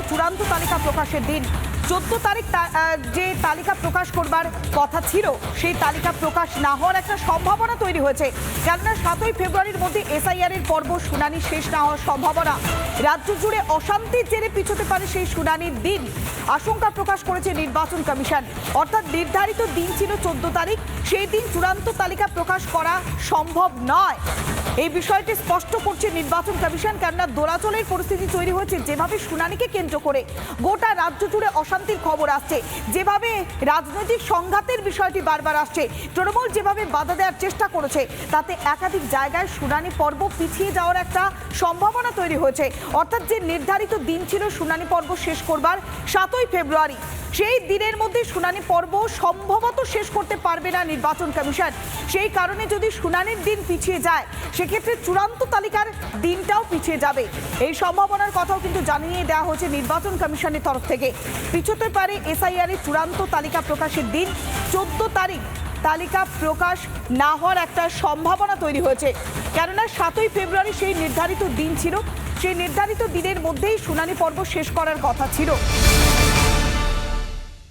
চূড়ান্ত তালিকা প্রকাশের দিন। 14 তারিখ যে তালিকা প্রকাশ করবার কথা ছিল সেই তালিকা প্রকাশ না হওয়ার একটা সম্ভাবনা তৈরি হয়েছে, কেননা 7ই ফেব্রুয়ারির মধ্যে এসআইআর এর পর্ব শুনানি শেষ না হওয়ার সম্ভাবনা। রাজ্য জুড়ে অশান্তির জেরে পিছোতে পারে সেই শুনানির দিন, আশঙ্কা প্রকাশ করেছে নির্বাচন কমিশন। অর্থাৎ নির্ধারিত দিন ছিল 14 তারিখ, সেই দিন চূড়ান্ত তালিকা প্রকাশ করা সম্ভব নয়। এই বিষয়টি স্পষ্ট করছে নির্বাচন কমিশন, কেননা দোলাচলের পরিস্থিতি তৈরি হয়েছে। যেভাবে শুনানিকে কেন্দ্র করে গোটা রাজ্য জুড়ে অশান্তির খবর আসছে, যেভাবে রাজনৈতিক সংঘাতের বিষয়টি বারবার আসছে, তৃণমূল যেভাবে বাধা দেওয়ার চেষ্টা করেছে, তাতে একাধিক জায়গায় শুনানি পর্ব পিছিয়ে যাওয়ার একটা সম্ভাবনা তৈরি হয়েছে। অর্থাৎ যে নির্ধারিত দিন ছিল শুনানি পর্ব শেষ করবার 7ই ফেব্রুয়ারি, সেই দিনের মধ্যে শুনানি পর্ব সম্ভবত শেষ করতে পারবে না নির্বাচন কমিশন। সেই কারণে যদি শুনানির দিন পিছিয়ে যায়, সেক্ষেত্রে চূড়ান্ত তালিকার দিনটাও পিছিয়ে যাবে। এই সম্ভাবনার কথাও কিন্তু জানিয়ে দেওয়া হয়েছে নির্বাচন কমিশনের তরফ থেকে। পিছোতে পারে এসআইআর এর চূড়ান্ত তালিকা প্রকাশের দিন। 14 তারিখ তালিকা প্রকাশ না হওয়ার একটা সম্ভাবনা তৈরি হয়েছে, কেননা 7ই ফেব্রুয়ারি সেই নির্ধারিত দিন ছিল। সেই নির্ধারিত দিনের মধ্যেই শুনানি পর্ব শেষ করার কথা ছিল।